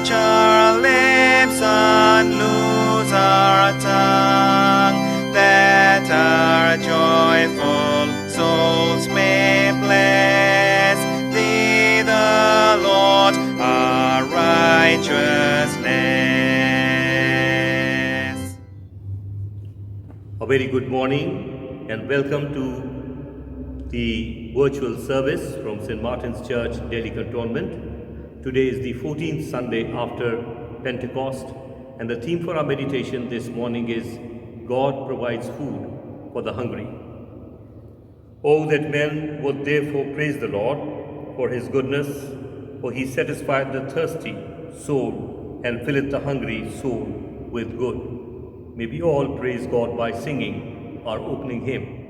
touch our lips and loose our tongue, that our joyful souls may bless thee, the Lord, our righteousness. A very good morning and welcome to the virtual service from St. Martin's Church, Delhi Cantonment. Today is the 14th Sunday after Pentecost, and the theme for our meditation this morning is God provides food for the hungry. Oh, that men would therefore praise the Lord for his goodness, for he satisfieth the thirsty soul and filleth the hungry soul with good. May we all praise God by singing our opening hymn.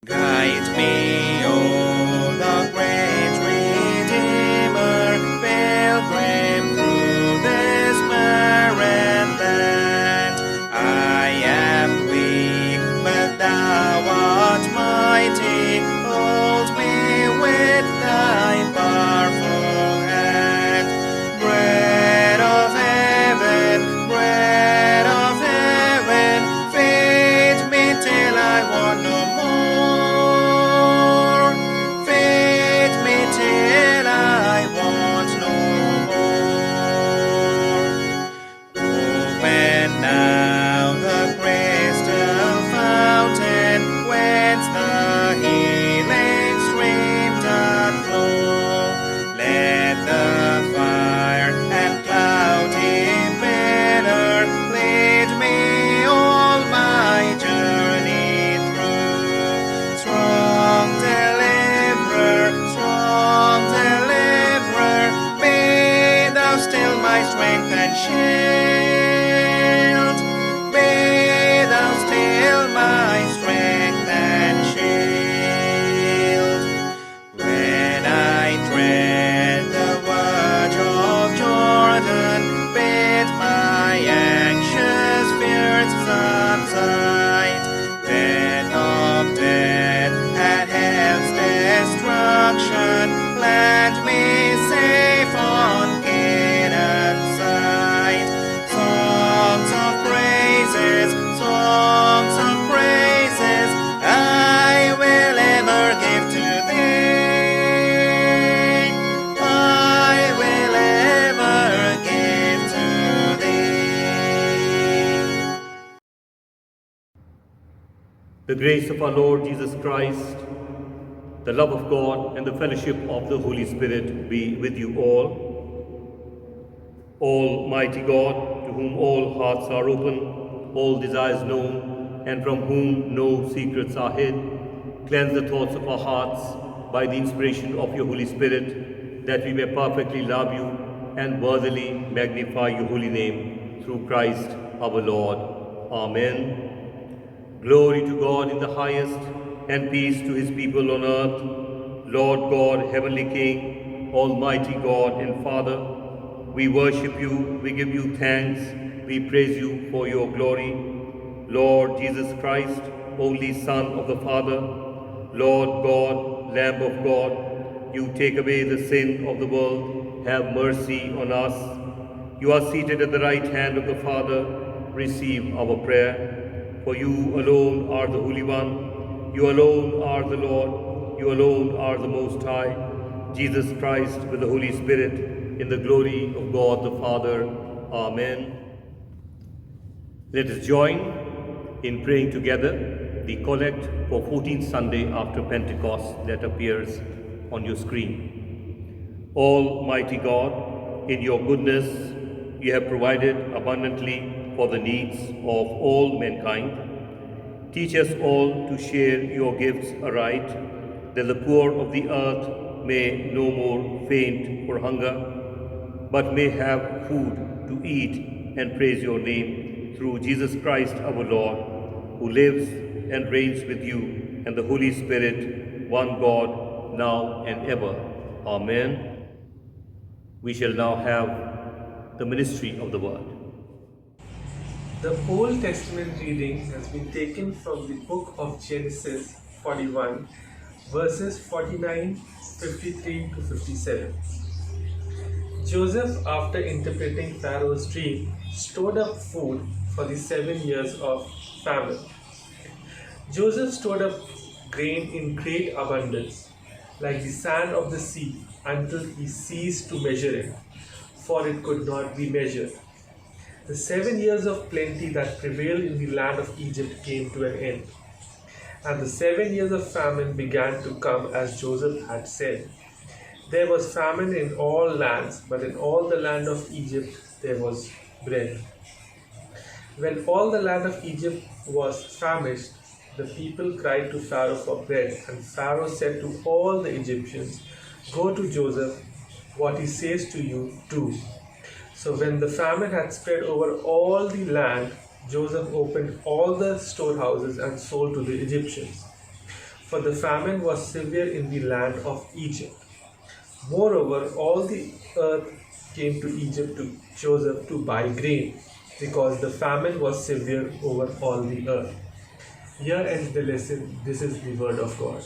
Guide me, O the great Redeemer, pilgrim through this barren land. I am weak, but thou art mighty. Hold me with thy powerful hand. Bread of heaven, feed me till I want no more. Feed me till I want no more. Open now the crystal fountain, whence the healing stream doth flow. Let the fire and cloudy pillar lead me all my journey through. Strong deliverer, be thou still my strength and shield. Be thou still my strength and shield. When I tread the verge of Jordan, bid my anxious fears subside. Death of death and hell's destruction, land me safe on Canaan's side. Songs of praises, I will ever give to thee. I will ever give to thee. The grace of our Lord Jesus Christ, the love of God, and the fellowship of the Holy Spirit be with you all. Almighty God, to whom all hearts are open, all desires known, and from whom no secrets are hid, cleanse the thoughts of our hearts by the inspiration of your Holy Spirit, that we may perfectly love you and worthily magnify your holy name, through Christ our Lord. Amen. Glory to God in the highest, and peace to his people on earth. Lord God, heavenly King, almighty God and Father, we worship you, we give you thanks, we praise you for your glory. Lord Jesus Christ, only Son of the Father, Lord God, Lamb of God, you take away the sin of the world, have mercy on us. You are seated at the right hand of the Father, receive our prayer. For you alone are the Holy One, you alone are the Lord, you alone are the Most High, Jesus Christ with the Holy Spirit, in the glory of God the Father. Amen. Let us join in praying together the collect for 14th Sunday after Pentecost that appears on your screen. Almighty God, in your goodness, you have provided abundantly for the needs of all mankind. Teach us all to share your gifts aright, that the poor of the earth may no more faint for hunger, but may have food to eat and praise your name through Jesus Christ our Lord, who lives and reigns with you and the Holy Spirit, one God, now and ever. Amen. We shall now have the ministry of the word. The Old Testament reading has been taken from the book of Genesis 41, verses 49, 53 to 57. Joseph, after interpreting Pharaoh's dream, stored up food for the 7 years of famine. Joseph stored up grain in great abundance, like the sand of the sea, until he ceased to measure it, for it could not be measured. The 7 years of plenty that prevailed in the land of Egypt came to an end, and the 7 years of famine began to come as Joseph had said. There was famine in all lands, but in all the land of Egypt there was bread. When all the land of Egypt was famished, the people cried to Pharaoh for bread, and Pharaoh said to all the Egyptians, "Go to Joseph, what he says to you, do." So when the famine had spread over all the land, Joseph opened all the storehouses and sold to the Egyptians, for the famine was severe in the land of Egypt. Moreover, all the earth came to Egypt to Joseph to buy grain, because the famine was severe over all the earth. Here ends the lesson. This is the word of God.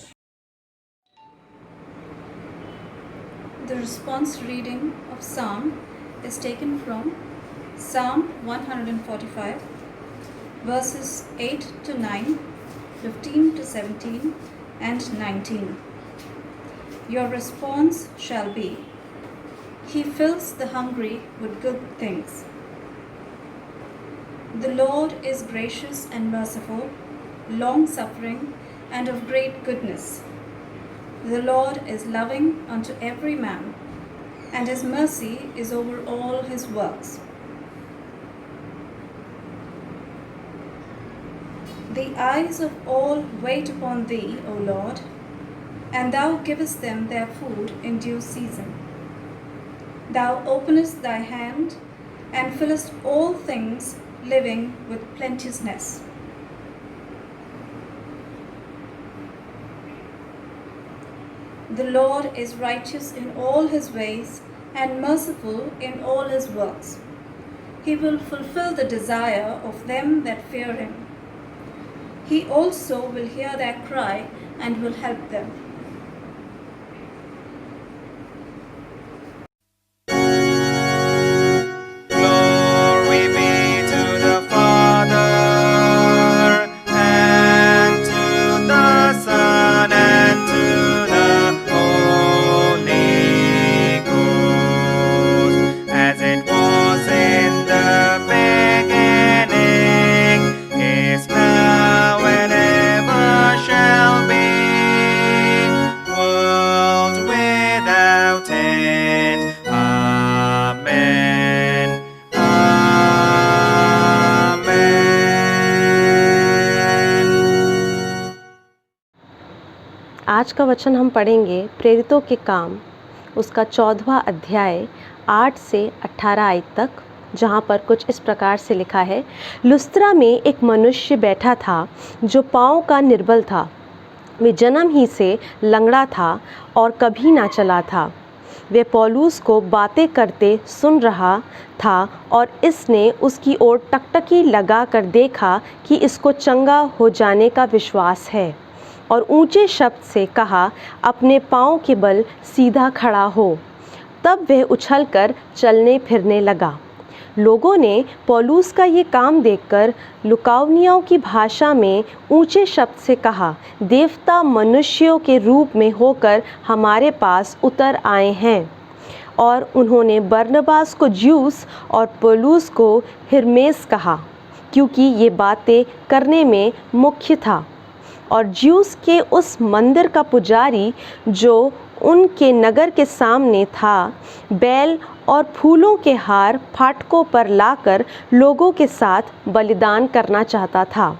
The response reading of Psalm is taken from Psalm 145, verses 8 to 9, 15 to 17, and 19. Your response shall be, He fills the hungry with good things. The Lord is gracious and merciful, long-suffering, and of great goodness. The Lord is loving unto every man, and His mercy is over all His works. The eyes of all wait upon Thee, O Lord, and Thou givest them their food in due season. Thou openest Thy hand, and fillest all things living with plenteousness. The Lord is righteous in all His ways, and merciful in all His works. He will fulfill the desire of them that fear Him. He also will hear their cry and will help them. Glory be to the Father, and to the Son, and to the Holy Ghost, as it was in the beginning, is now, and ever shall be, world without end. Amen. Amen. आज का वचन हम पढ़ेंगे प्रेरितों के काम, उसका 14वां अध्याय 8 से 18 आयत तक, जहाँ पर कुछ इस प्रकार से लिखा है। लुस्त्रा में एक मनुष्य बैठा था जो पाँव का निर्बल था। वे जन्म ही से लंगड़ा था और कभी ना चला था। वे पौलुस को बातें करते सुन रहा था और इसने उसकी ओर टकटकी लगा कर देखा कि इसको चंगा हो जाने का विश्वास है, और ऊंचे शब्द से कहा, अपने पाँव के बल सीधा खड़ा हो। तब वह उछलकर चलने फिरने लगा। लोगों ने पौलुस का ये काम देखकर लुकाउनियों की भाषा में ऊंचे शब्द से कहा, देवता मनुष्यों के रूप में होकर हमारे पास उतर आए हैं। और उन्होंने बरनबास को ज्यूस और पौलुस को हिरमेस कहा, क्योंकि ये बातें करने में मुख्य था। और ज्यूस के उस मंदिर का पुजारी जो उनके नगर के सामने था, बैल और फूलों के हार फाटकों पर लाकर लोगों के साथ बलिदान करना चाहता था।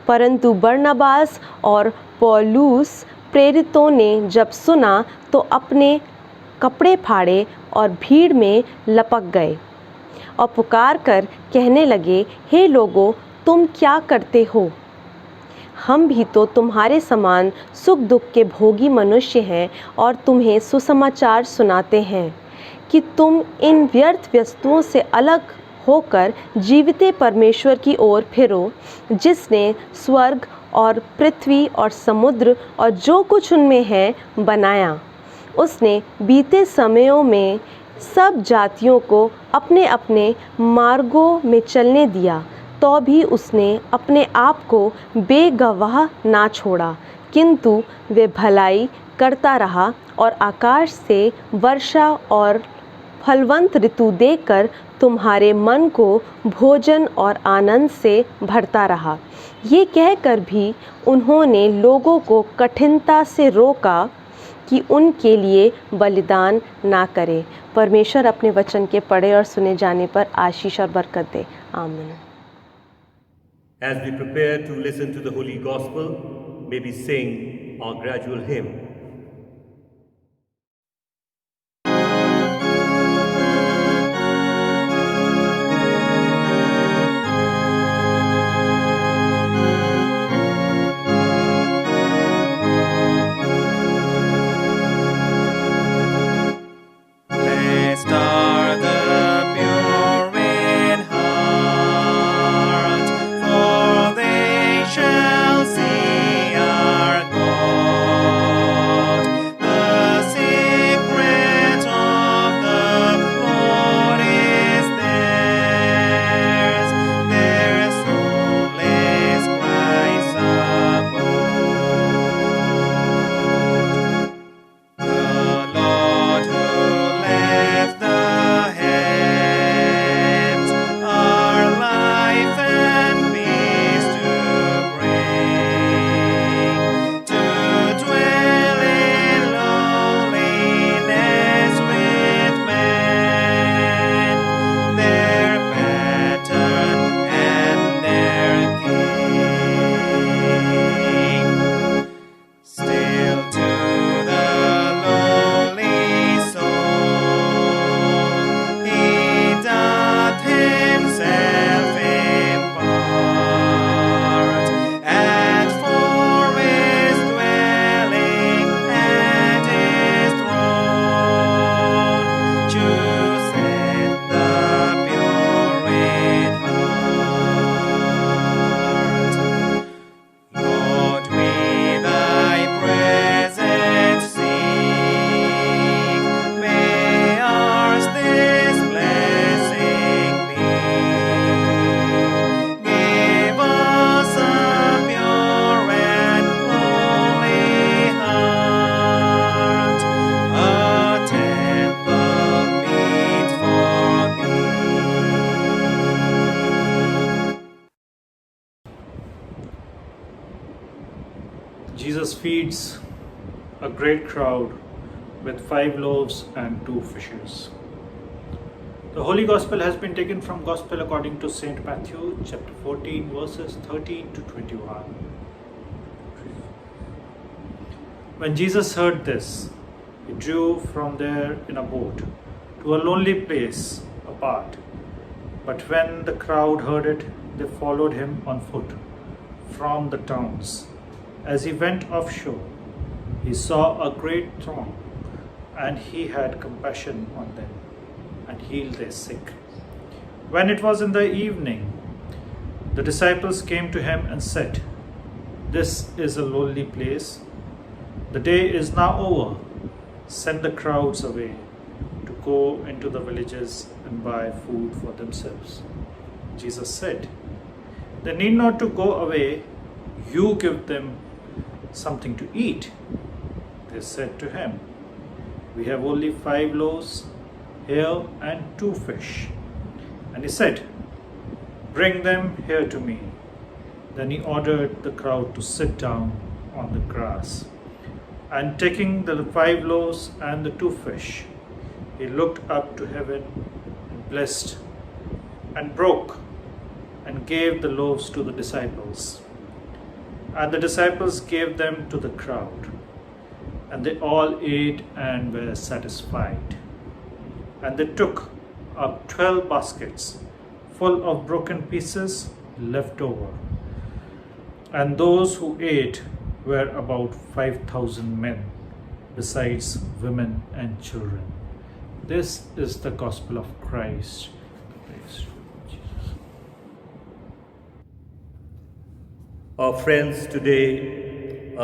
परंतु बरनबास और पौलुस प्रेरितों ने जब सुना तो अपने कपड़े फाड़े और भीड़ में लपक गए और पुकार कर कहने लगे, हे लोगों, तुम क्या करते हो? हम भी तो तुम्हारे समान सुख दुख के भोगी मनुष्य हैं और तुम्हें सुसमाचार सुनाते हैं कि तुम इन व्यर्थ वस्तुओं से अलग होकर जीविते परमेश्वर की ओर फिरो, जिसने स्वर्ग और पृथ्वी और समुद्र और जो कुछ उनमें है बनाया। उसने बीते समयों में सब जातियों को अपने अपने मार्गों में चलने दिया, तो भी उसने अपने आप को बेगवाह ना छोड़ा, किंतु वे भलाई करता रहा और आकाश से वर्षा और फलवंत ऋतु देकर तुम्हारे मन को भोजन और आनंद से भरता रहा। ये कहकर भी उन्होंने लोगों को कठिनता से रोका कि उनके लिए बलिदान ना करें। परमेश्वर अपने वचन के पढ़े और सुने जाने पर आशीष और बरकत दे। आमीन। As we prepare to listen to the Holy Gospel, may we sing our gradual hymn. Blessed are the pure in heart, for they shall see our God. The secret of the Lord is theirs, their soul is Christ's abode. The Lord who left the heavens, our life and peace to bring, to dwell in lowliness with men, their pattern and their king. Still to the lowly soul, he doth himself impart, and for his dwelling and his throne, chooseth the pure in heart. Lord, we thy presence seek, may ours this blessing be. Give us a pure and holy heart, a temple meet for thee. Jesus feeds a great crowd with 5 loaves and 2 fishes. The Holy Gospel has been taken from Gospel according to St. Matthew, chapter 14, verses 13 to 21. When Jesus heard this, he drew from there in a boat to a lonely place apart. But when the crowd heard it, they followed him on foot from the towns. As he went offshore, he saw a great throng, and he had compassion on them and healed their sick. When it was in the evening, the disciples came to him and said, "This is a lonely place. The day is now over. Send the crowds away to go into the villages and buy food for themselves." Jesus said, "They need not to go away. You give them something to eat." They said to him, "We have only 5 loaves here and 2 fish." And he said, "Bring them here to me." Then he ordered the crowd to sit down on the grass. And taking the 5 loaves and the 2 fish, he looked up to heaven and blessed and broke and gave the loaves to the disciples. And the disciples gave them to the crowd. And they all ate and were satisfied. And they took up 12 baskets full of broken pieces left over. And those who ate were about 5,000 men, besides women and children. This is the gospel of Christ. Praise to Jesus. Our friends, today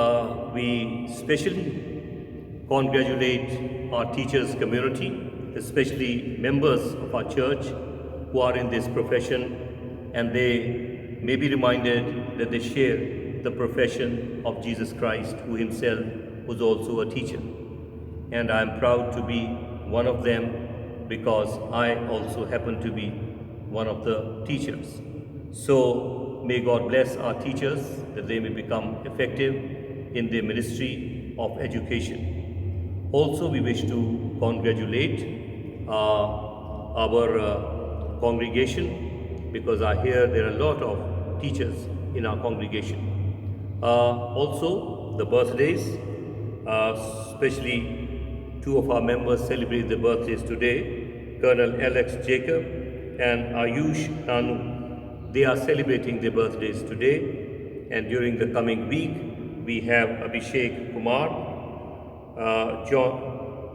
we specially congratulate our teachers community, especially members of our church who are in this profession, and they may be reminded that they share the profession of Jesus Christ, who himself was also a teacher. And I am proud to be one of them because I also happen to be one of the teachers. So may God bless our teachers that they may become effective in their ministry of education. Also, we wish to congratulate our congregation, because I hear there are a lot of teachers in our congregation. Also, the birthdays, especially two of our members celebrate their birthdays today, Colonel Alex Jacob and Ayush Nanu. They are celebrating their birthdays today, and during the coming week, we have Abhishek Kumar,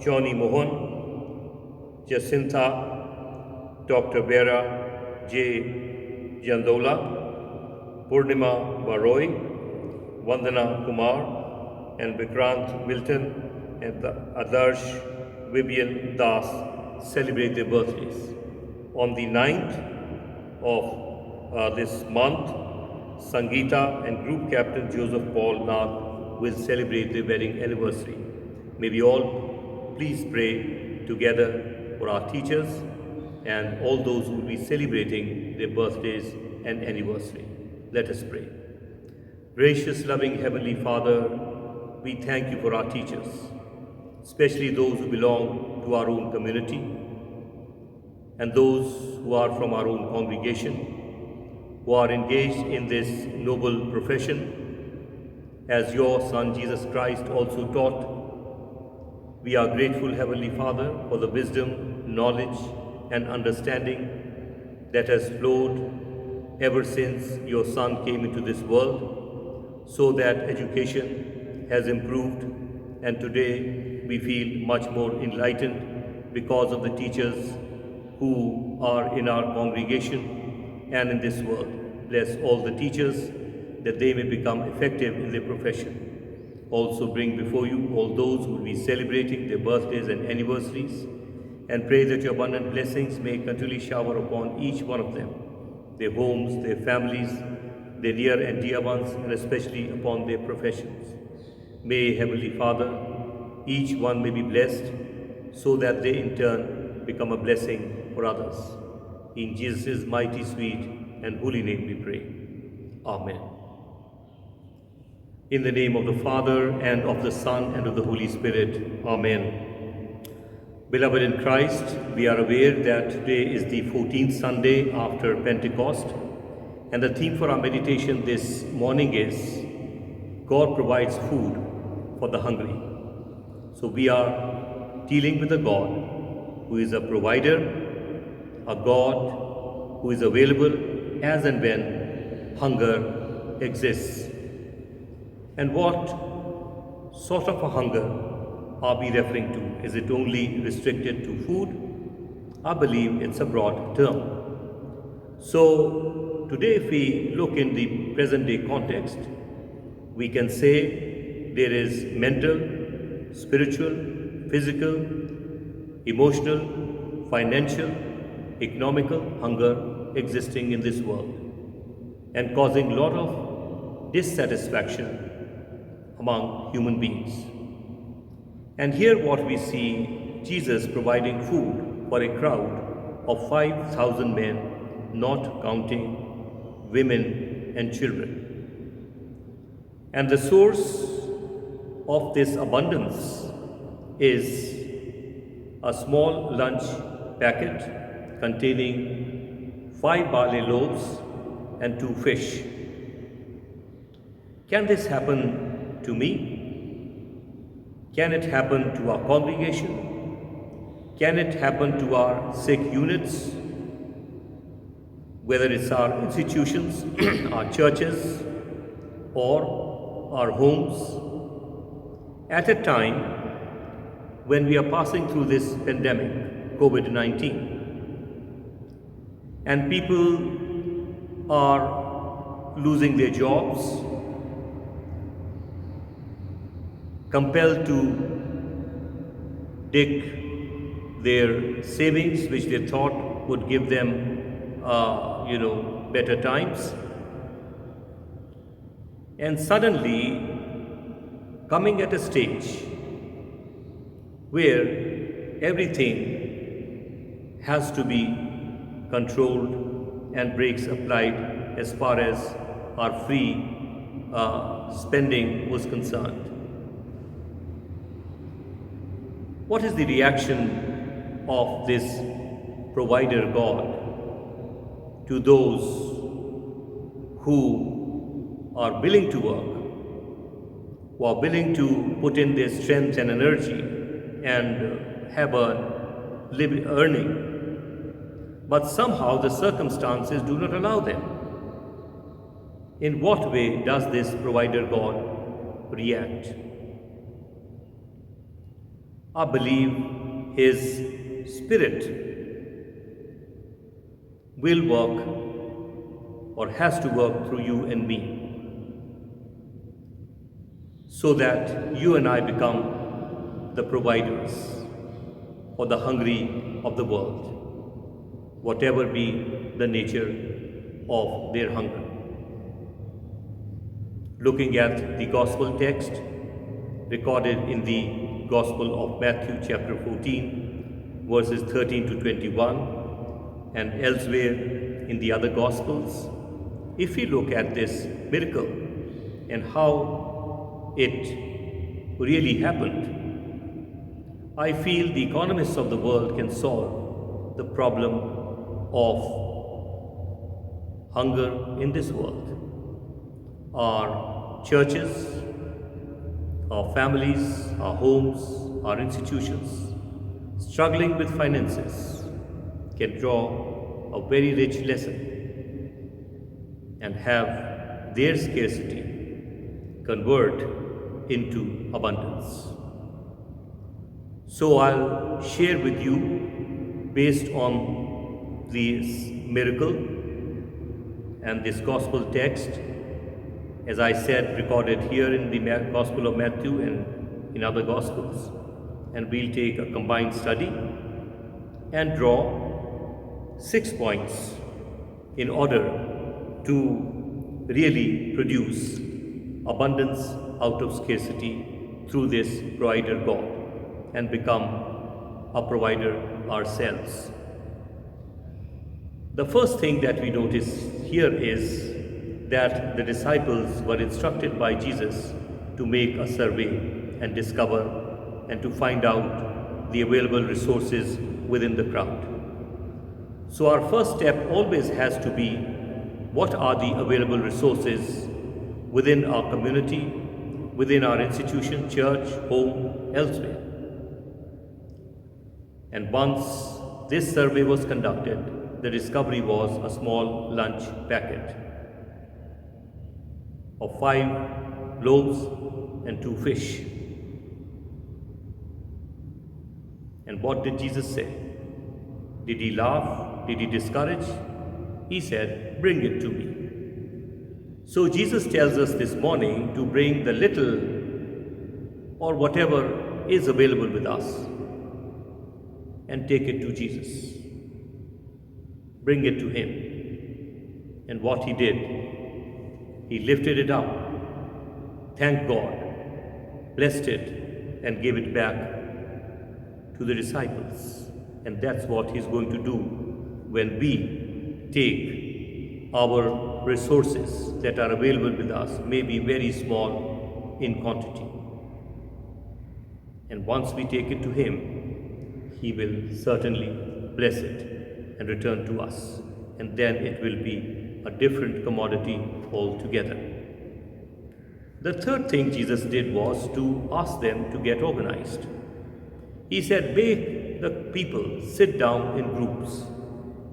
Johnny Mohan, Jacinta, Dr. Vera J. Jandola, Purnima Baroy, Vandana Kumar, and Vikrant Milton, and Adarsh Vivian Das celebrate their birthdays. On the 9th of this month, Sangeeta and Group Captain Joseph Paul Nath will celebrate their wedding anniversary. May we all please pray together for our teachers and all those who will be celebrating their birthdays and anniversary. Let us pray. Gracious, loving Heavenly Father, we thank you for our teachers, especially those who belong to our own community and those who are from our own congregation, who are engaged in this noble profession, as your Son Jesus Christ also taught. We are grateful, Heavenly Father, for the wisdom, knowledge, and understanding that has flowed ever since your Son came into this world, so that education has improved, and today we feel much more enlightened because of the teachers who are in our congregation and in this world. Bless all the teachers that they may become effective in their profession. Also bring before you all those who will be celebrating their birthdays and anniversaries, and pray that your abundant blessings may continually shower upon each one of them, their homes, their families, their near and dear ones, and especially upon their professions. May, Heavenly Father, each one may be blessed, so that they in turn become a blessing for others. In Jesus' mighty, sweet, and holy name we pray. Amen. In the name of the Father, and of the Son, and of the Holy Spirit. Amen. Beloved in Christ, we are aware that today is the 14th Sunday after Pentecost, and the theme for our meditation this morning is God provides food for the hungry. So we are dealing with a God who is a provider, a God who is available as and when hunger exists. And what sort of a hunger are we referring to? Is it only restricted to food? I believe it's a broad term. So today, if we look in the present day context, we can say there is mental, spiritual, physical, emotional, financial, economical hunger existing in this world and causing a lot of dissatisfaction among human beings. And here what we see, Jesus providing food for a crowd of 5,000 men, not counting women and children. And the source of this abundance is a small lunch packet containing 5 barley loaves and 2 fish. Can this happen to me? Can it happen to our congregation? Can it happen to our sick units? Whether it's our institutions, our churches, or our homes at a time when we are passing through this pandemic, COVID-19, and people are losing their jobs, compelled to dig their savings, which they thought would give them, better times. And suddenly coming at a stage where everything has to be controlled and brakes applied as far as our free spending was concerned. What is the reaction of this provider God to those who are willing to work, who are willing to put in their strength and energy and have a earning, but somehow the circumstances do not allow them? In what way does this provider God react? I believe His Spirit will work or has to work through you and me, so that you and I become the providers for the hungry of the world, whatever be the nature of their hunger. Looking at the Gospel text recorded in the Gospel of Matthew chapter 14, verses 13 to 21, and elsewhere in the other Gospels, if we look at this miracle and how it really happened, I feel the economists of the world can solve the problem of hunger in this world. Our churches, our families, our homes, our institutions struggling with finances can draw a very rich lesson and have their scarcity convert into abundance. So I'll share with you, based on this miracle and this gospel text, as I said, recorded here in the Gospel of Matthew and in other Gospels. And we'll take a combined study and draw 6 points in order to really produce abundance out of scarcity through this provider God and become a provider ourselves. The first thing that we notice here is that the disciples were instructed by Jesus to make a survey and discover and to find out the available resources within the crowd. So our first step always has to be, what are the available resources within our community, within our institution, church, home, elsewhere? And once this survey was conducted, the discovery was a small lunch packet of 5 loaves and 2 fish. And what did Jesus say? Did He laugh? Did He discourage? He said, "Bring it to me." So Jesus tells us this morning to bring the little or whatever is available with us and take it to Jesus. Bring it to Him. And what He did, He lifted it up, thanked God, blessed it, and gave it back to the disciples. And that's what He's going to do when we take our resources that are available with us, may be very small in quantity. And once we take it to Him, He will certainly bless it and return to us. And then it will be a different commodity altogether. The third thing Jesus did was to ask them to get organized. He said, make the people sit down in groups.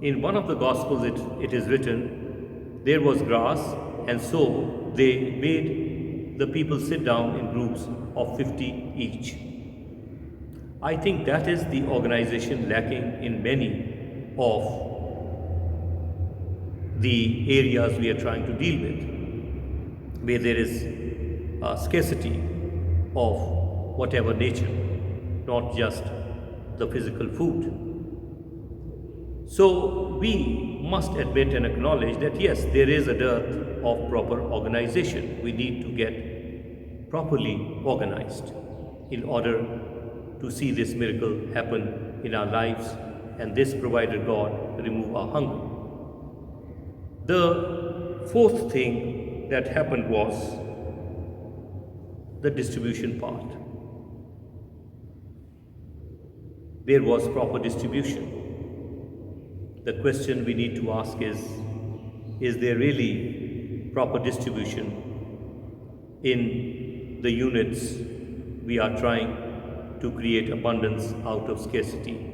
In one of the Gospels it is written, there was grass And so they made the people sit down in groups of 50 each. I think that is the organization lacking in many of the areas we are trying to deal with, where there is a scarcity of whatever nature, not just the physical food. So we must admit and acknowledge that yes, there is a dearth of proper organization. We need to get properly organized in order to see this miracle happen in our lives, and this provided God remove our hunger. The fourth thing that happened was the distribution part. There was proper distribution. The question we need to ask is there really proper distribution in the units we are trying to create abundance out of scarcity?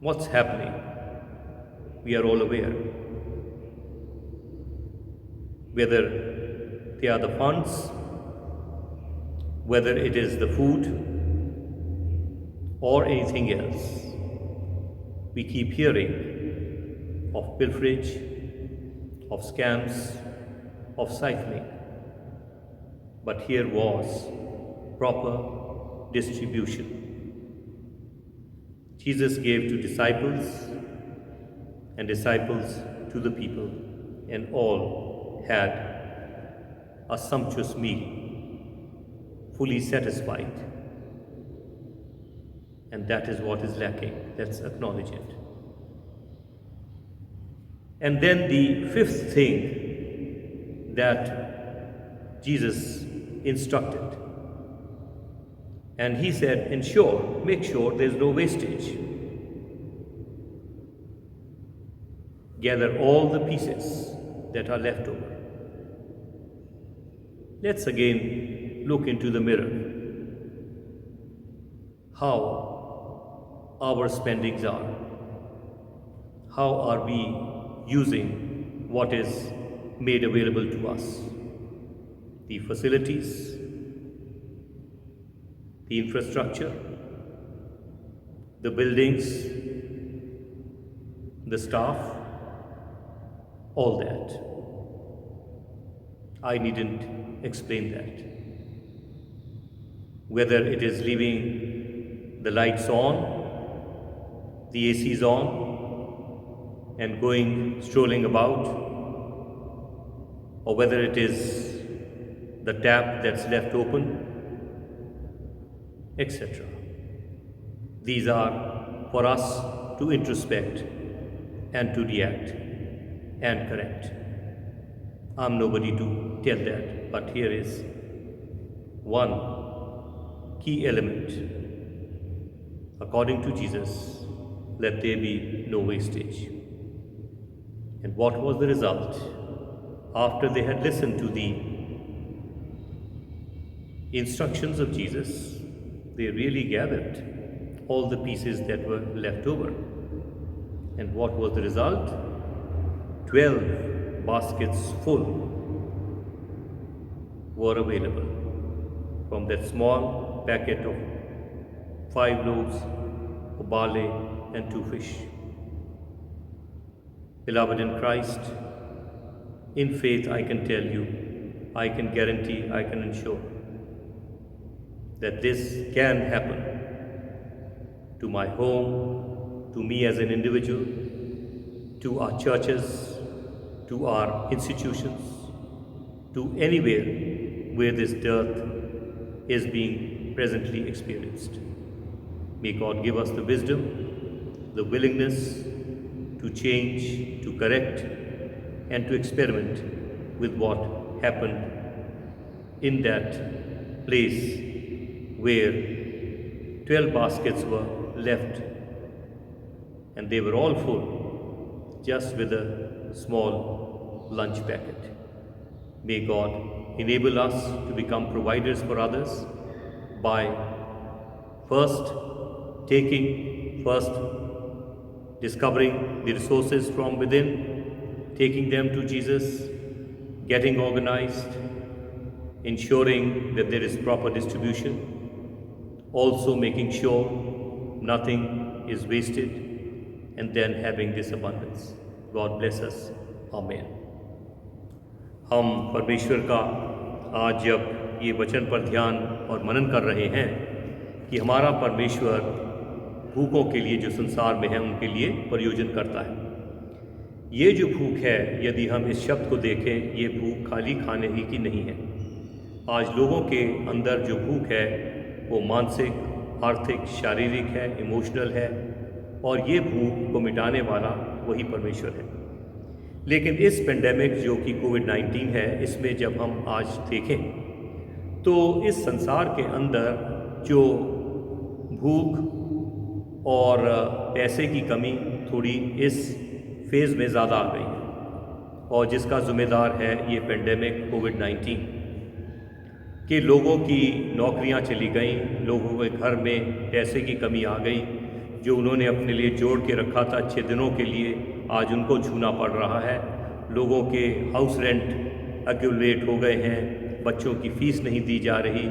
What's happening? We are all aware. Whether they are the funds, whether it is the food, or anything else, we keep hearing of pilferage, of scams, of siphoning. But here was proper distribution. Jesus gave to disciples and disciples to the people, and all had a sumptuous meal, fully satisfied. And that is what is lacking. Let's acknowledge it. And then the fifth thing that Jesus instructed, and he said, make sure there's no wastage. Gather all the pieces that are left over. Let's again look into the mirror. How our spendings are. How are we using what is made available to us? The facilities, the infrastructure, the buildings, the staff, all that. I needn't explain that. Whether it is leaving the lights on, the ACs on, and strolling about, or whether it is the tap that's left open, etc. These are for us to introspect and to react and correct. I'm nobody to tell that, but here is one key element. According to Jesus, let there be no wastage. And what was the result? After they had listened to the instructions of Jesus, they really gathered all the pieces that were left over. And what was the result? 12 baskets full were available from that small packet of 5 loaves of barley and 2 fish. Beloved in Christ, in faith I can tell you, I can guarantee, I can ensure that this can happen to my home, to me as an individual, to our churches, to our institutions, to anywhere where this dearth is being presently experienced. May God give us the wisdom, the willingness to change, to correct, and to experiment with what happened in that place where 12 baskets were left, and they were all full, just with a small lunch packet. May God enable us to become providers for others by first discovering the resources from within, taking them to Jesus, getting organized, ensuring that there is proper distribution, also making sure nothing is wasted, and then having this abundance. God bless us. Amen. हम परमेश्वर का आज जब ये वचन पर ध्यान और मनन कर रहे हैं कि हमारा परमेश्वर भूखों के लिए जो संसार में है उनके लिए प्रयोजन करता है। ये जो भूख है, यदि हम इस शब्द को देखें, ये भूख खाली खाने ही की नहीं है। आज लोगों के अंदर जो भूख है वो मानसिक, आर्थिक, शारीरिक है, इमोशनल है, और ये भूख को मिटाने वाला वही परमेश्वर है। लेकिन इस पेंडेमिक जो कि कोविड-19 है, इसमें जब हम आज देखें तो इस संसार के अंदर जो भूख और पैसे की कमी थोड़ी इस फेज़ में ज़्यादा आ गई है, और जिसका ज़िम्मेदार है ये पेंडेमिक कोविड-19 कि लोगों की नौकरियां चली गईं, लोगों के घर में पैसे की कमी आ गई, जो उन्होंने अपने लिए जोड़ के रखा था अच्छे दिनों के लिए, आज उनको छूना पड़ रहा है। लोगों के हाउस रेंट एक्यूमुलेट हो गए हैं, बच्चों की फ़ीस नहीं दी जा रही,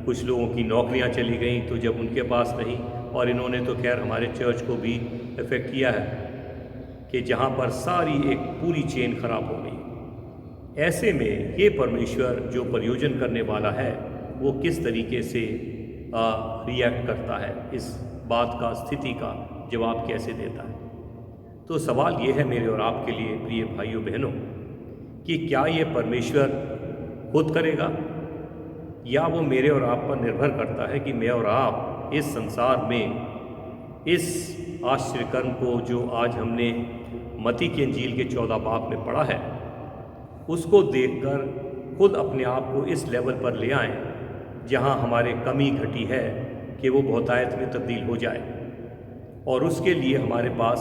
कुछ लोगों की नौकरियां चली गईं तो जब उनके पास नहीं, और इन्होंने तो खैर हमारे चर्च को भी इफ़ेक्ट किया है कि जहाँ पर सारी एक पूरी चेन ख़राब हो गई। ऐसे में ये परमेश्वर जो प्रयोजन करने वाला है वो किस तरीके से रिएक्ट करता है, इस बात का, स्थिति का जवाब कैसे देता है। तो सवाल ये है मेरे और आपके लिए, प्रिय भाइयों बहनों, कि क्या ये परमेश्वर खुद करेगा या वो मेरे और आप पर निर्भर करता है कि मैं और आप इस संसार में इस आश्चर्यकर्म को जो आज हमने मत्ती की इंजील के 14 बाब में पढ़ा है उसको देखकर खुद अपने आप को इस लेवल पर ले आएं जहां हमारे कमी घटी है कि वो बहुतायत में तब्दील हो जाए। और उसके लिए हमारे पास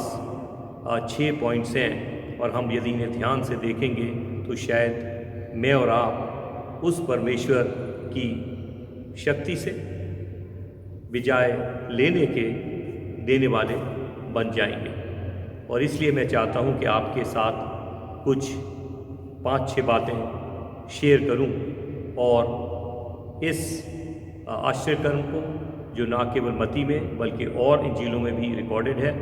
6 पॉइंट्स हैं, और हम यदि इन्हें ध्यान से देखेंगे तो शायद मैं और आप उस परमेश्वर की शक्ति से बजाय लेने के देने वाले बन जाएंगे। और इसलिए मैं चाहता हूं कि आपके साथ कुछ 5-6 बातें शेयर करूं, और इस आश्चर्यकर्म को जो ना केवल मत्ती में बल्कि और इंजीलों में भी रिकॉर्डेड है,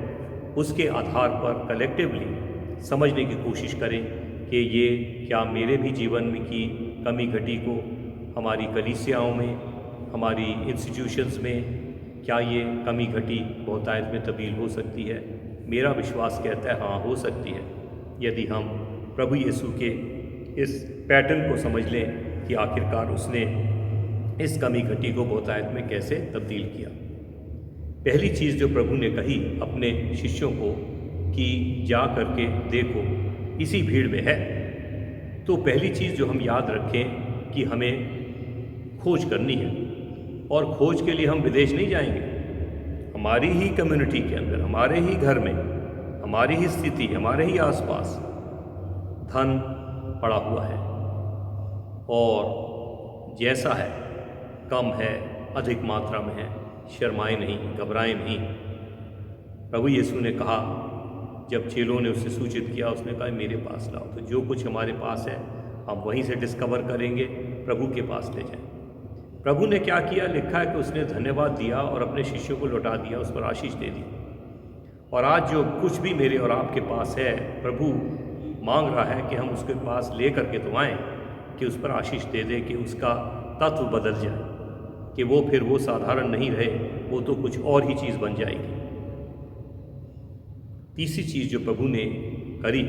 उसके आधार पर कलेक्टिवली समझने की कोशिश करें कि ये क्या मेरे भी जीवन में की कमी घटी को हमारी कलीसियाओं में, हमारी इंस्टीट्यूशंस में क्या ये कमी घटी बहुतायत में तब्दील हो सकती है। मेरा विश्वास कहता है हाँ, हो सकती है, यदि हम प्रभु यीशु के इस पैटर्न को समझ लें कि आखिरकार उसने इस कमी घटी को बहुतायत में कैसे तब्दील किया। पहली चीज़ जो प्रभु ने कही अपने शिष्यों को कि जा करके देखो, इसी भीड़ में है। तो पहली चीज़ जो हम याद रखें कि हमें खोज करनी है, और खोज के लिए हम विदेश नहीं जाएंगे। हमारी ही कम्युनिटी के अंदर, हमारे ही घर में, हमारी ही स्थिति, हमारे ही आसपास धन पड़ा हुआ है, और जैसा है कम है, अधिक मात्रा में है। शर्माए नहीं, घबराए नहीं। प्रभु यीशु ने कहा, जब चेलों ने उससे सूचित किया, उसने कहा मेरे पास लाओ। तो जो कुछ हमारे पास है हम वहीं से डिस्कवर करेंगे, प्रभु के पास ले जाएं। प्रभु ने क्या किया, लिखा है कि उसने धन्यवाद दिया और अपने शिष्यों को लौटा दिया, उस पर आशीष दे दी। और आज जो कुछ भी मेरे और आपके पास है, प्रभु मांग रहा है कि हम उसके पास ले करके तो आएँ कि उस पर आशीष दे दे, कि उसका तत्व बदल जाए, कि वो फिर वो साधारण नहीं रहे, वो तो कुछ और ही चीज़ बन जाएगी। तीसरी चीज़ जो प्रभु ने करी,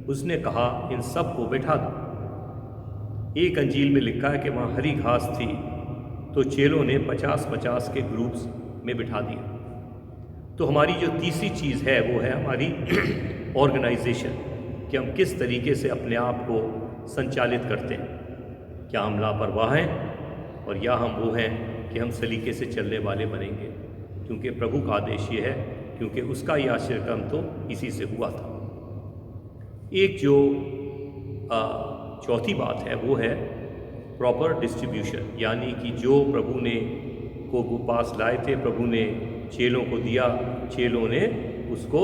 उसने कहा इन सब को बैठा दो। एक अंजील में लिखा है कि वहाँ हरी घास थी, तो चेलों ने 50-50 के ग्रुप्स में बिठा दिया। तो हमारी जो तीसरी चीज़ है वो है हमारी ऑर्गेनाइजेशन, कि हम किस तरीके से अपने आप को संचालित करते हैं। क्या हम लापरवाह हैं, और या हम वो हैं कि हम सलीके से चलने वाले बनेंगे, क्योंकि प्रभु का आदेश ये है, क्योंकि उसका ये आश्चर्यकर्म तो इसी से हुआ था। एक जो चौथी बात है वो है प्रॉपर डिस्ट्रीब्यूशन, यानी कि जो प्रभु ने को पास लाए थे, प्रभु ने चेलों को दिया, चेलों ने उसको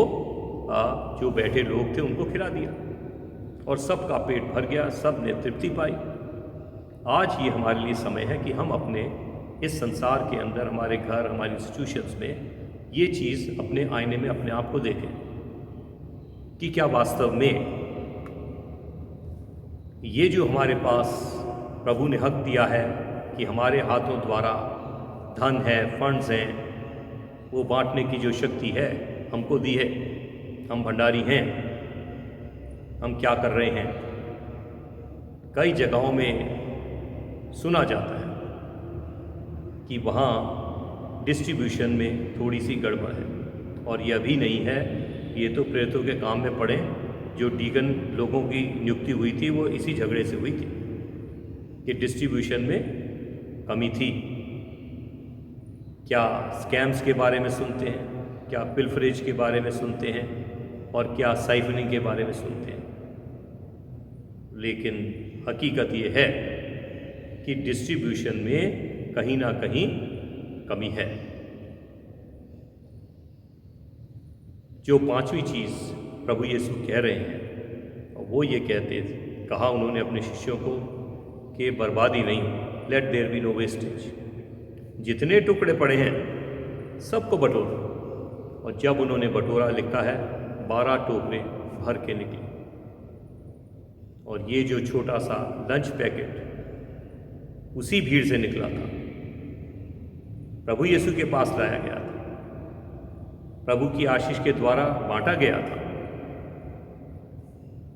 जो बैठे लोग थे उनको खिला दिया। और सबका पेट भर गया, सब ने तृप्ति पाई। आज ये हमारे लिए समय है कि हम अपने इस संसार के अंदर, हमारे घर, हमारे इंस्टीट्यूशंस में ये चीज़ अपने आईने में अपने आप को देखें कि क्या वास्तव में ये जो हमारे पास प्रभु ने हक दिया है कि हमारे हाथों द्वारा धन है, फंड्स हैं, वो बांटने की जो शक्ति है हमको दी है, हम भंडारी हैं, हम क्या कर रहे हैं। कई जगहों में सुना जाता है कि वहाँ डिस्ट्रीब्यूशन में थोड़ी सी गड़बड़ है, और यह भी नहीं है, ये तो प्रेरितों के काम में पड़े। जो डीकन लोगों की नियुक्ति हुई थी वो इसी झगड़े से हुई थी कि डिस्ट्रीब्यूशन में कमी थी। क्या स्कैम्स के बारे में सुनते हैं, क्या पिल्फरेज के बारे में सुनते हैं, और क्या साइफनिंग के बारे में सुनते हैं। लेकिन हकीकत ये है कि डिस्ट्रीब्यूशन में कहीं ना कहीं कमी है। जो पांचवी चीज़ प्रभु यीशु कह रहे हैं, वो ये कहा उन्होंने अपने शिष्यों को कि बर्बादी नहीं, let there be no wastage. जितने टुकड़े पड़े हैं सबको बटोरो। और जब उन्होंने बटोरा, लिखा है 12 टोकरे भर के निकले। और ये जो छोटा सा लंच पैकेट उसी भीड़ से निकला था, प्रभु यीशु के पास लाया गया था, प्रभु की आशीष के द्वारा बांटा गया था,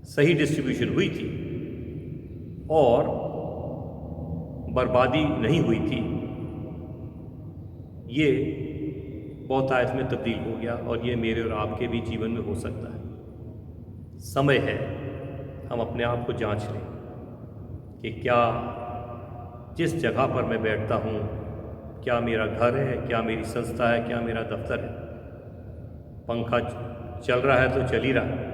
सही डिस्ट्रीब्यूशन हुई थी और बर्बादी नहीं हुई थी। ये बहुतायत में तब्दील हो गया, और ये मेरे और आपके भी जीवन में हो सकता है। समय है हम अपने आप को जांच लें कि क्या जिस जगह पर मैं बैठता हूँ, क्या मेरा घर है, क्या मेरी संस्था है, क्या मेरा दफ्तर है। पंखा चल रहा है तो चल ही रहा है,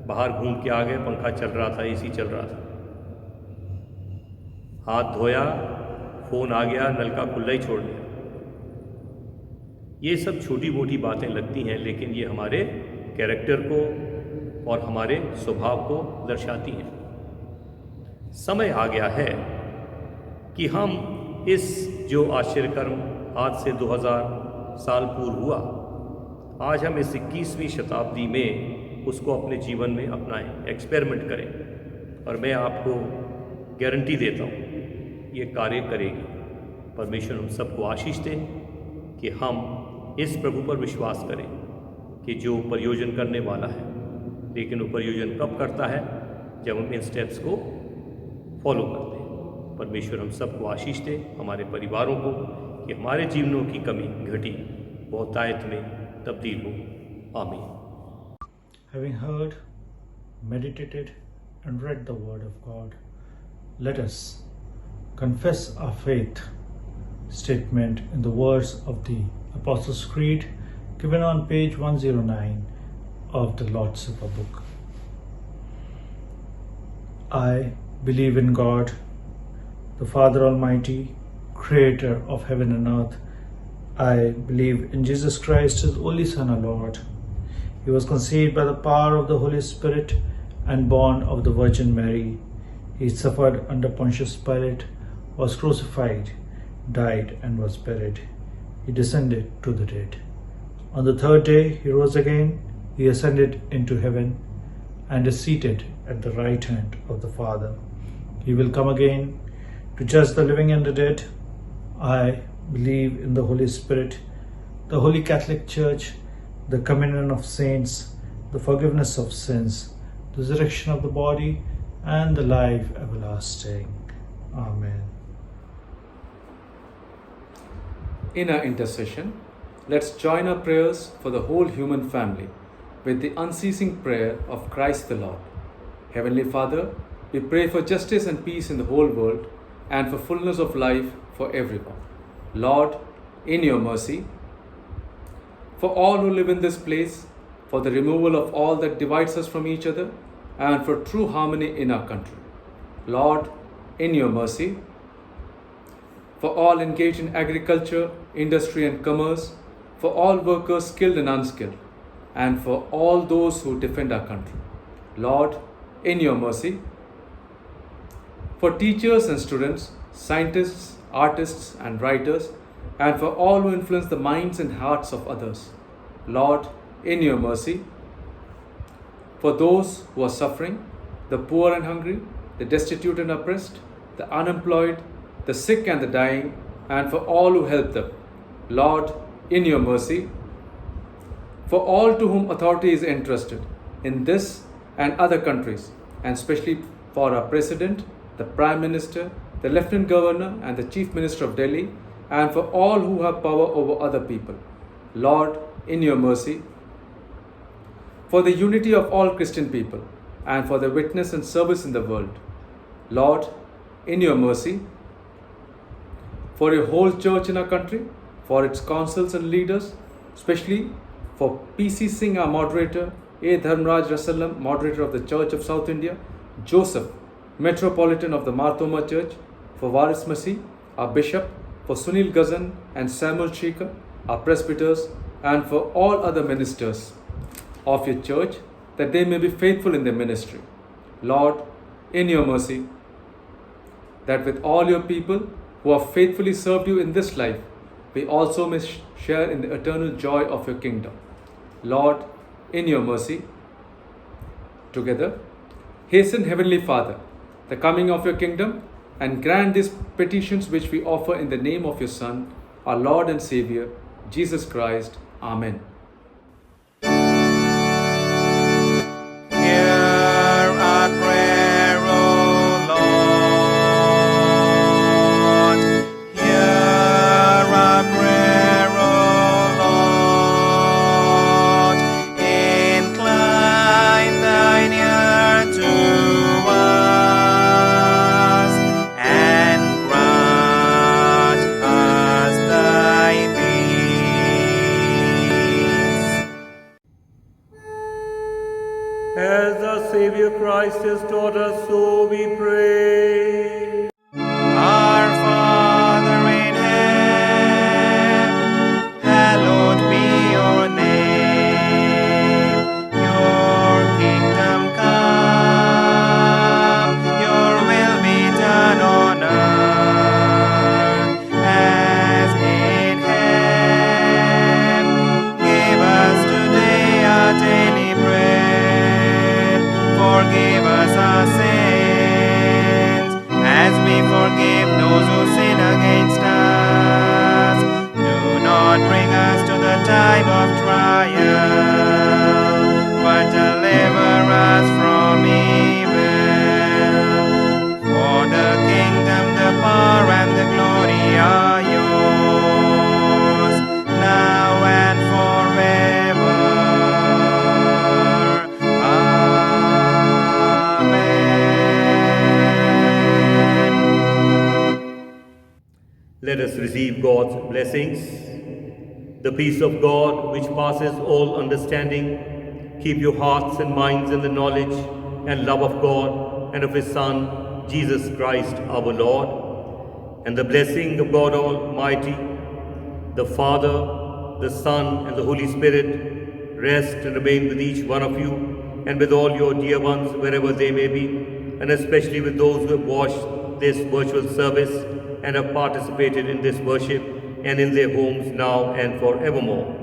बाहर घूम के आ गए, पंखा चल रहा था, एसी चल रहा था, हाथ धोया, फ़ोन आ गया, नल का खुला ही छोड़ दिया। ये सब छोटी मोटी बातें लगती हैं, लेकिन ये हमारे कैरेक्टर को और हमारे स्वभाव को दर्शाती हैं। समय आ गया है कि हम इस जो आश्चर्यकर्म आज से 2000 साल पूर्व हुआ, आज हम इस 21वीं शताब्दी में उसको अपने जीवन में अपनाएं, एक्सपेरिमेंट करें। और मैं आपको गारंटी देता हूँ ये कार्य करेगी। परमेश्वर हम सबको आशीष दें कि हम इस प्रभु पर विश्वास करें कि जो प्रयोजन करने वाला है, लेकिन वो प्रयोजन कब करता है? जब हम इन स्टेप्स को फॉलो करते हैं। परमेश्वर हम सबको आशीष दे, हमारे परिवारों को, कि हमारे जीवनों की कमी घटी बहुतायत में तब्दील हो। आमीन। Having heard, meditated, and read the Word of God, let us confess our faith statement in the words of the Apostles' Creed given on page 109 of the Lord's Supper book. I believe in God, the Father Almighty, Creator of heaven and earth. I believe in Jesus Christ, His only Son, our Lord. He was conceived by the power of the Holy Spirit and born of the Virgin Mary. He suffered under Pontius Pilate, was crucified, died, and was buried. He descended to the dead. On the third day he rose again. He ascended into heaven and is seated at the right hand of the Father. He will come again to judge the living and the dead. I believe in the Holy Spirit, the Holy Catholic Church, the communion of saints, the forgiveness of sins, the resurrection of the body, and the life everlasting. Amen. In our intercession, let's join our prayers for the whole human family with the unceasing prayer of Christ the Lord. Heavenly Father, we pray for justice and peace in the whole world and for fullness of life for everyone. Lord, in your mercy, for all who live in this place, for the removal of all that divides us from each other, and for true harmony in our country. Lord, in your mercy, for all engaged in agriculture, industry and commerce, for all workers skilled and unskilled, and for all those who defend our country. Lord, in your mercy. For teachers and students, scientists, artists, and writers, and for all who influence the minds and hearts of others, Lord, in your mercy. For those who are suffering, the poor and hungry, the destitute and oppressed, the unemployed, the sick and the dying, and for all who help them, Lord, in your mercy. For all to whom authority is entrusted in this and other countries, and especially for our President, the Prime Minister, the Lieutenant Governor, and the Chief Minister of Delhi, and for all who have power over other people, Lord, in your mercy. For the unity of all Christian people, and for their witness and service in the world, Lord, in your mercy. For your whole church in our country, for its councils and leaders, especially for P.C. Singh, our moderator, A. Dharmraj Rasalam, moderator of the Church of South India, Joseph, Metropolitan of the Marthoma Church, for Varis Masih, our Bishop, for Sunil Ghazan and Samuel Shekhar, our presbyters, and for all other ministers of your church, that they may be faithful in their ministry. Lord, in your mercy, that with all your people who have faithfully served you in this life, we also may share in the eternal joy of your kingdom. Lord, in your mercy. Together, hasten, Heavenly Father, the coming of your kingdom, and grant these petitions which we offer in the name of your Son, our Lord and Savior, Jesus Christ. Amen. Hear our prayer, O Lord. Hear our prayer, O Lord. Incline thine ear to us, and grant us thy peace. As our Savior Christ has taught us, so we pray. Our Father in heaven, hallowed be your name. Your kingdom come, your will be done on earth as in heaven. Give us today our daily bread. Forgive us our sins, as we forgive those who sin against us. Do not bring us to the time of trial, but deliver us from evil. For the kingdom, the power, and the glory are yours, now and forever. Amen. Let us receive God's blessings. The peace of God, which passes all understanding, keep your hearts and minds in the knowledge and love of God and of His Son, Jesus Christ our Lord. And the blessing of God Almighty, the Father, the Son, and the Holy Spirit rest and remain with each one of you and with all your dear ones wherever they may be, and especially with those who have watched this virtual service and have participated in this worship and in their homes now and forevermore.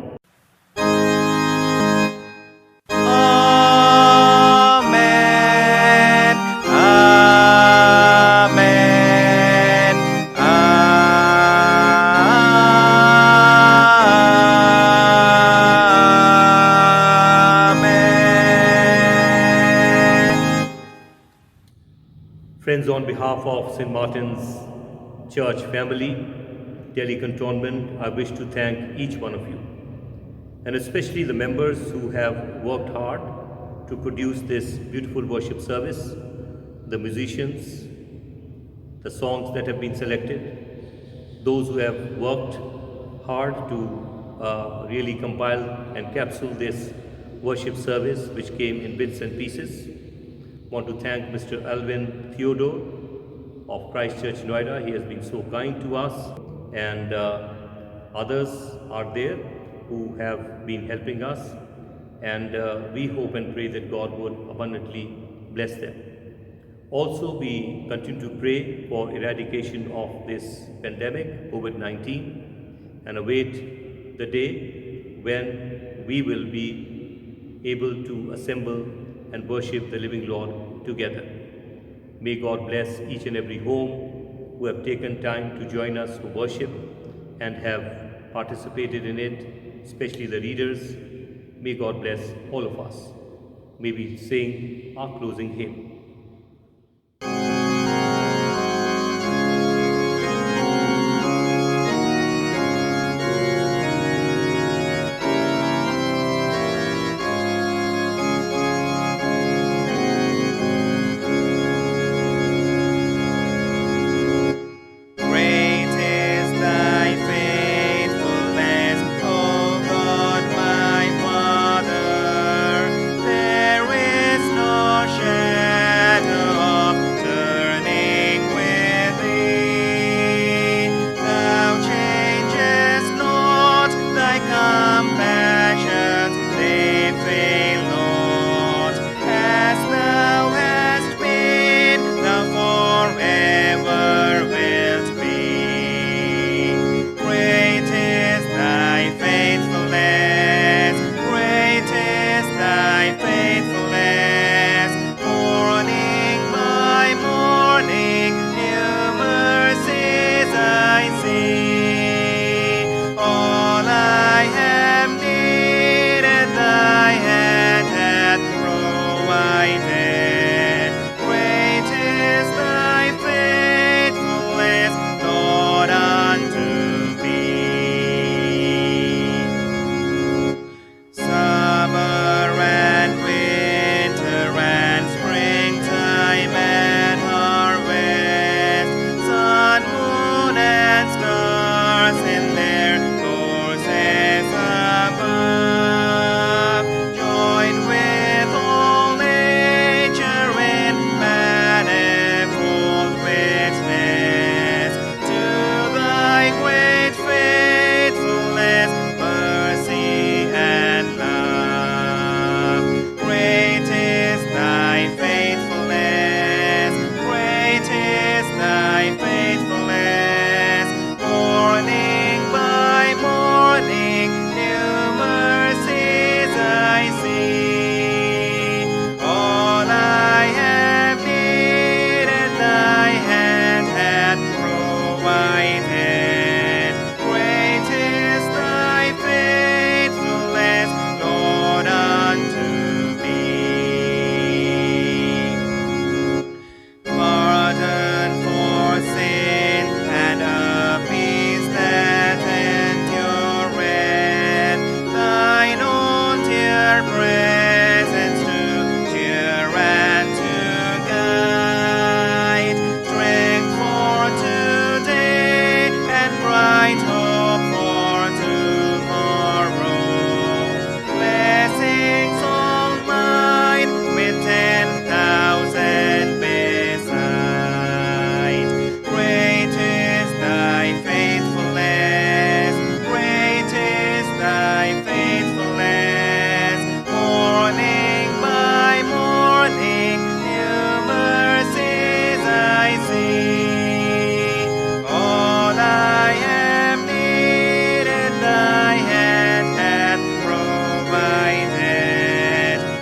Amen. Amen. Amen. Friends, on behalf of St. Martin's Church family, Delhi Cantonment, I wish to thank each one of you, and especially the members who have worked hard to produce this beautiful worship service, the musicians, the songs that have been selected, those who have worked hard to really compile and capsule this worship service, which came in bits and pieces. Want to thank Mr. Alvin Theodore of Christ Church Noida. He has been so kind to us, and others are there who have been helping us, and we hope and pray that God would abundantly bless them. Also, we continue to pray for eradication of this pandemic, COVID-19, and await the day when we will be able to assemble and worship the living Lord together. May God bless each and every home who have taken time to join us for worship and have participated in it, especially the readers. May God bless all of us. May we sing our closing hymn. Great is thy faithfulness, O God my Father. There is no shadow of turning with thee. Thou changest not, thy compassions, they fail not. As thou hast been, thou forever wilt be. Great is thy faithfulness, great is thy faithfulness. Morning by morning, new mercies I see. All I have needed, thy hand hath provided. Great is thy faithfulness, Lord, unto me. Summer and winter and springtime and harvest, sun, moon, and stars in their courses above, join with all nature in manifold witness to thy great faithfulness, mercy, and love. Great is thy faithfulness, great is thy faithfulness. Morning by morning, new mercies I see. All I have needed, thy hand hath provided. Great is thy faithfulness, Lord, unto me. Pardon for sin and a peace that endureth, thine own dear presence to cheer and to guide, strength for today and bright hope for tomorrow. Blessings all mine with 10,000 beside. Great is thy faithfulness, great is thy faithfulness. Morning by morning, new mercies I see. All I have needed, thy hand hath provided.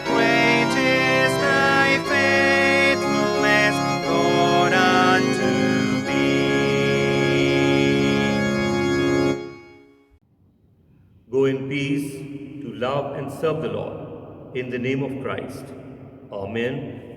Great is thy faithfulness, Lord, unto me. Go in peace to love and serve the Lord. In the name of Christ. Amen